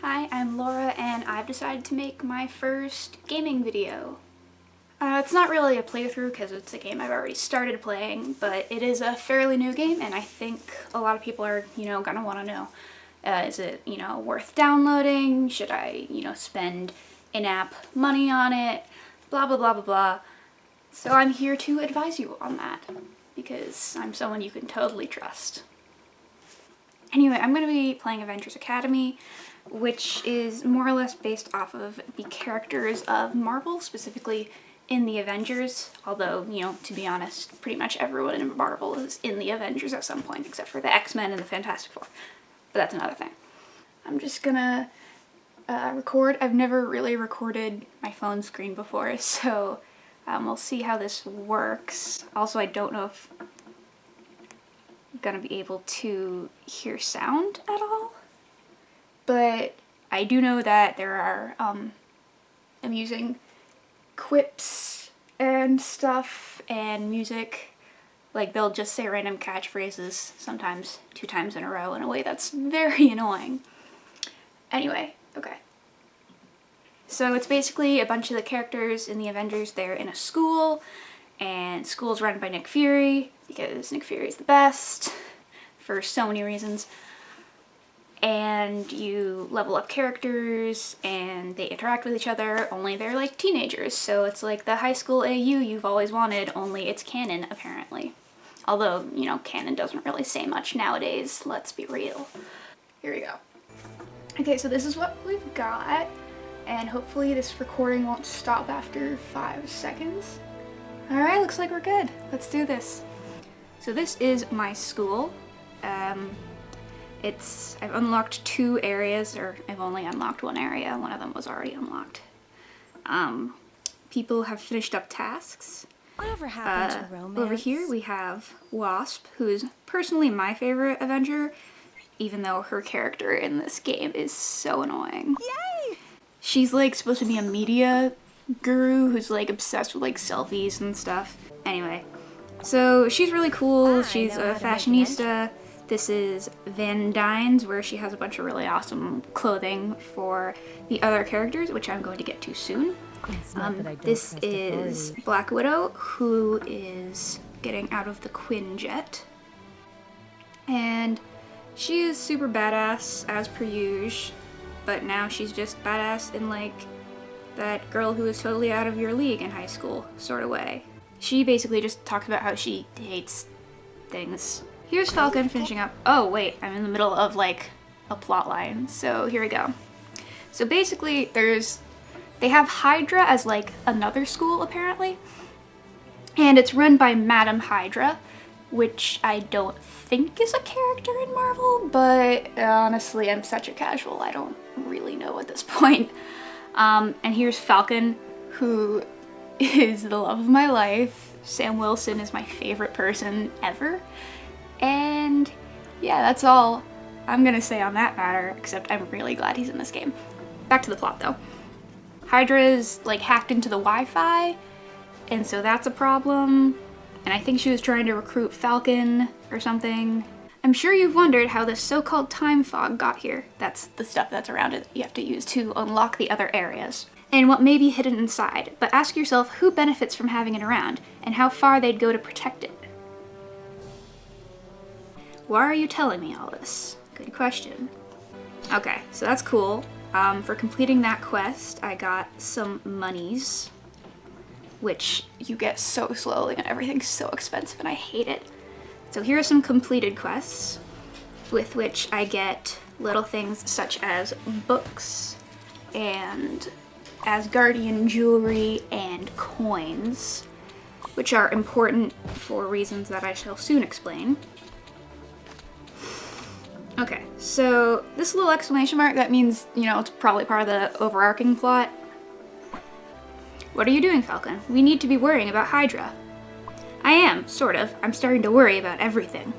Hi, I'm Laura and I've decided to make my first gaming video. It's not really a playthrough because it's a game I've already started playing, but it is a fairly new game and I think a lot of people are, gonna want to know. Is it, worth downloading? Should I, spend in-app money on it? Blah, blah, blah, blah, blah. So I'm here to advise you on that because I'm someone you can totally trust. Anyway, I'm going to be playing Avengers Academy, which is more or less based off of the characters of Marvel, specifically in the Avengers, although, to be honest, pretty much everyone in Marvel is in the Avengers at some point, except for the X-Men and the Fantastic Four. But that's another thing. I'm just gonna record. I've never really recorded my phone screen before, so we'll see how this works. Also, I don't know if I'm gonna be able to hear sound at all, but I do know that there are amusing quips and stuff and music. Like, they'll just say random catchphrases, sometimes 2 times in a row, in a way that's very annoying. Anyway, okay. So it's basically a bunch of the characters in the Avengers. They're in a school, and school's run by Nick Fury, because Nick Fury is the best, for so many reasons. And you level up characters, and they interact with each other, only they're like teenagers, so it's like the high school AU you've always wanted, only it's canon, apparently. Although, canon doesn't really say much nowadays, let's be real. Here we go. Okay, so this is what we've got, and hopefully this recording won't stop after 5 seconds. Alright, looks like we're good. Let's do this. So this is my school. I've unlocked 2 areas, or I've only unlocked 1 area. One of them was already unlocked. People have finished up tasks. Whatever happened to romance? Over here we have Wasp, who is personally my favorite Avenger, even though her character in this game is so annoying. Yay! She's like supposed to be a media guru who's like obsessed with like selfies and stuff. Anyway, so she's really cool. She's a fashionista. This is Van Dyne's, where she has a bunch of really awesome clothing for the other characters, which I'm going to get to soon. This is Black Widow, who is getting out of the Quinjet. And she is super badass, as per usual, but now she's just badass in like that girl who was totally out of your league in high school sort of way. She basically just talks about how she hates things. Here's Falcon finishing up. Oh wait, I'm in the middle of like a plot line, so here we go. So basically they have Hydra as like another school apparently, and it's run by Madam Hydra, which I don't think is a character in Marvel, but honestly I'm such a casual, I don't really know at this point. And here's Falcon, who is the love of my life. Sam Wilson is my favorite person ever. And yeah, that's all I'm gonna say on that matter, except I'm really glad he's in this game. Back to the plot though. Hydra's like hacked into the Wi-Fi, and so that's a problem. And I think she was trying to recruit Falcon or something. I'm sure you've wondered how this so-called time fog got here. That's the stuff that's around it that you have to use to unlock the other areas. And what may be hidden inside, but ask yourself who benefits from having it around, and how far they'd go to protect it. Why are you telling me all this? Good question. Okay, so that's cool. For completing that quest, I got some monies, which you get so slowly and everything's so expensive and I hate it. So here are some completed quests, with which I get little things such as books and Asgardian jewelry and coins, which are important for reasons that I shall soon explain. Okay, so this little exclamation mark, that means, it's probably part of the overarching plot. What are you doing, Falcon? We need to be worrying about Hydra. I am, sort of. I'm starting to worry about everything.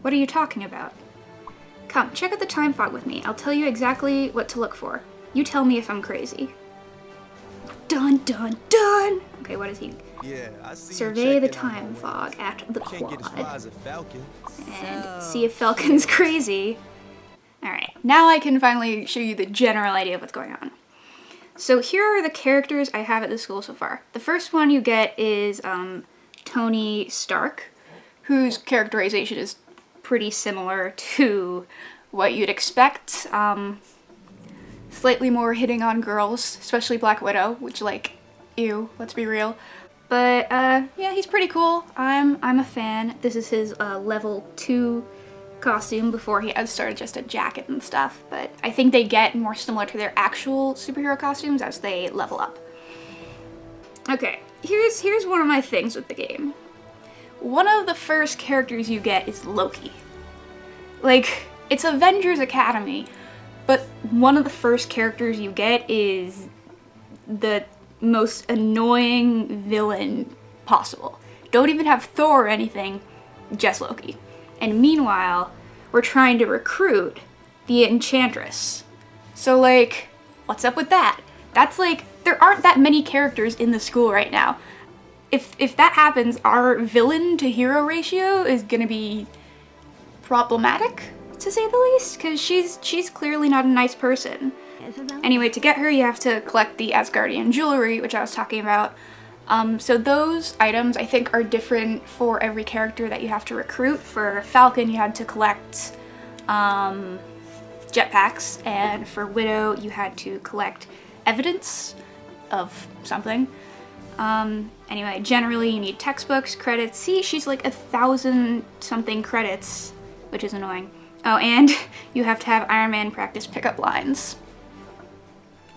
What are you talking about? Come, check out the time fog with me. I'll tell you exactly what to look for. You tell me if I'm crazy. Dun dun dun! Okay, what is he? Yeah, I see. Survey the time fog at the quad. And see if Falcon's crazy. Alright, now I can finally show you the general idea of what's going on. So here are the characters I have at the school so far. The first one you get is Tony Stark, whose characterization is pretty similar to what you'd expect. Slightly more hitting on girls, especially Black Widow, which, like, ew, let's be real. But yeah, he's pretty cool. I'm a fan. This is his level 2 costume before he has started just a jacket and stuff, but I think they get more similar to their actual superhero costumes as they level up. Okay, here's one of my things with the game. One of the first characters you get is Loki. Like, it's Avengers Academy, but one of the first characters you get is the most annoying villain possible. Don't even have Thor or anything, just Loki. And meanwhile, we're trying to recruit the Enchantress. So, like, what's up with that? That's like, there aren't that many characters in the school right now. If that happens, our villain to hero ratio is gonna be problematic, to say the least, because she's clearly not a nice person. Anyway, to get her, you have to collect the Asgardian jewelry, which I was talking about. So those items, I think, are different for every character that you have to recruit. For Falcon, you had to collect jetpacks, and for Widow, you had to collect evidence of something. Anyway, generally, you need textbooks, credits. See, she's like 1,000-something credits, which is annoying. Oh, and you have to have Iron Man practice pickup lines,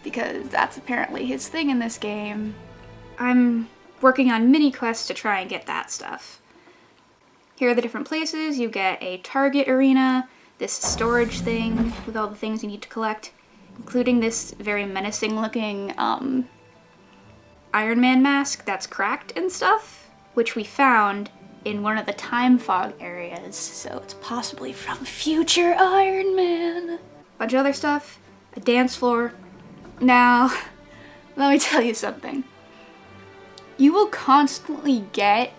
because that's apparently his thing in this game. I'm working on mini quests to try and get that stuff. Here are the different places. You get a Target arena, this storage thing with all the things you need to collect, including this very menacing looking Iron Man mask that's cracked and stuff, which we found in one of the time fog areas, so it's possibly from future Iron Man. Bunch of other stuff, a dance floor. Now, let me tell you something. You will constantly get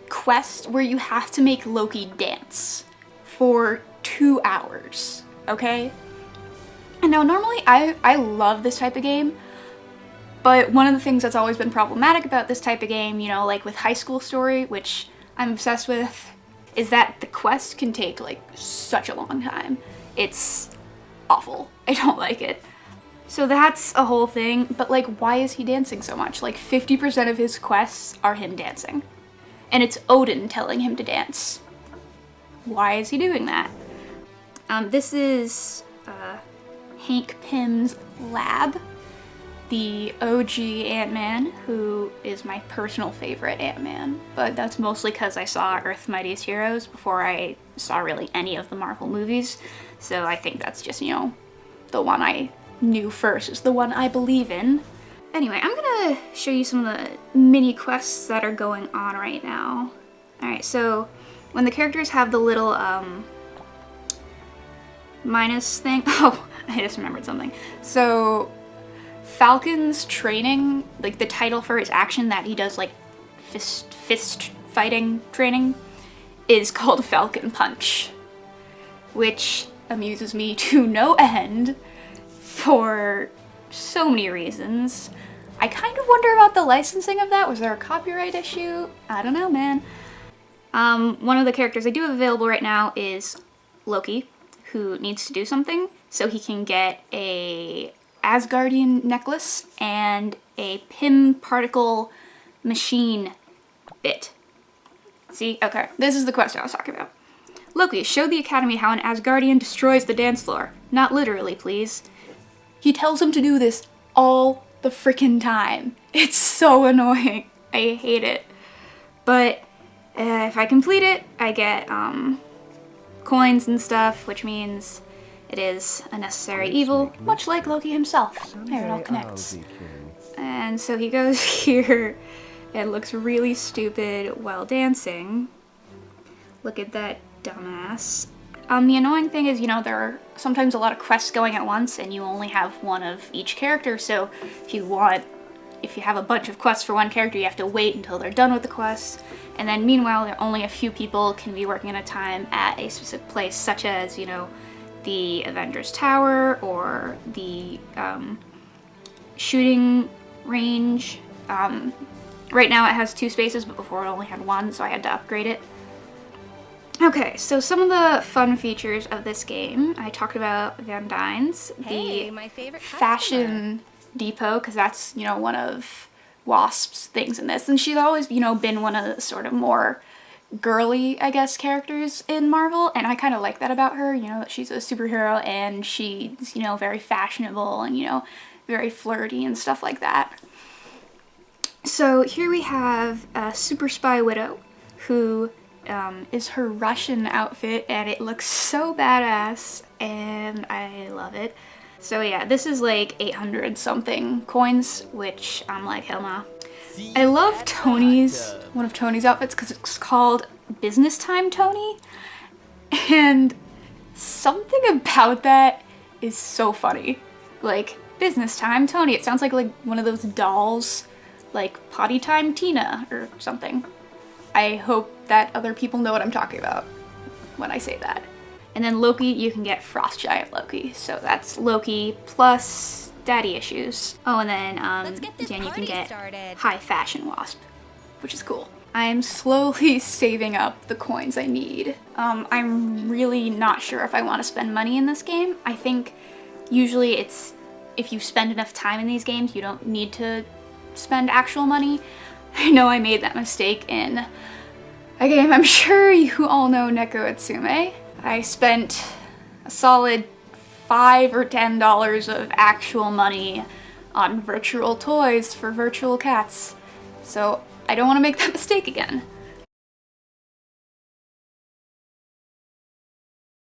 quests where you have to make Loki dance for 2 hours, okay? And now normally I love this type of game, but one of the things that's always been problematic about this type of game, you know, like with High School Story, which I'm obsessed with, is that the quests can take like such a long time. It's awful. I don't like it. So that's a whole thing, but like, why is he dancing so much? Like 50% of his quests are him dancing. And it's Odin telling him to dance. Why is he doing that? This is Hank Pym's lab, the OG Ant-Man, who is my personal favorite Ant-Man, but that's mostly because I saw Earth's Mightiest Heroes before I saw really any of the Marvel movies, so I think that's just, you know, the one I knew first, is the one I believe in. Anyway, I'm gonna show you some of the mini quests that are going on right now. Alright, so when the characters have the little minus thing, oh, I just remembered something. So Falcon's training, like the title for his action that he does, like fist fighting training, is called Falcon Punch, which amuses me to no end for so many reasons. I kind of wonder about the licensing of that. Was there a copyright issue? I don't know, man. One of the characters I do have available right now is Loki, who needs to do something so he can get a Asgardian necklace and a Pym particle machine bit. See? Okay, this is the quest I was talking about. Loki, show the Academy how an Asgardian destroys the dance floor. Not literally, please. He tells him to do this all the freaking time. It's so annoying. I hate it. But if I complete it, I get coins and stuff, which means it is a necessary evil, much like Loki himself. There, it all connects. And so he goes here and looks really stupid while dancing. Look at that dumbass. The annoying thing is, you know, there are sometimes a lot of quests going at once and you only have one of each character, so if you have a bunch of quests for one character, you have to wait until they're done with the quests. And then meanwhile, only a few people can be working at a time at a specific place, such as, you know, the Avengers Tower or the shooting range. Right now it has 2 spaces, but before it only had 1, so I had to upgrade it. Okay, so some of the fun features of this game, I talked about Van Dyne's, the my favorite fashion depot, because that's, you know, one of Wasp's things in this. And she's always, you know, been one of the sort of more girly, I guess, characters in Marvel, and I kind of like that about her, you know, that she's a superhero and she's, you know, very fashionable and, you know, very flirty and stuff like that. So here we have Super Spy Widow, who is her Russian outfit, and it looks so badass, and I love it. So yeah, this is like 800 something coins, which I'm like, hell no. I love one of Tony's outfits, because it's called Business Time Tony, and something about that is so funny. Like, Business Time Tony, it sounds like one of those dolls, like Potty Time Tina or something. I hope that other people know what I'm talking about when I say that. And then Loki, you can get Frost Giant Loki. So that's Loki plus daddy issues. Oh, and then Dan, you can get High Fashion Wasp, which is cool. I'm slowly saving up the coins I need. I'm really not sure if I want to spend money in this game. I think usually it's, if you spend enough time in these games, you don't need to spend actual money. I know I made that mistake in a game I'm sure you all know, Neko Atsume. I spent a solid $5 or $10 of actual money on virtual toys for virtual cats. So I don't want to make that mistake again.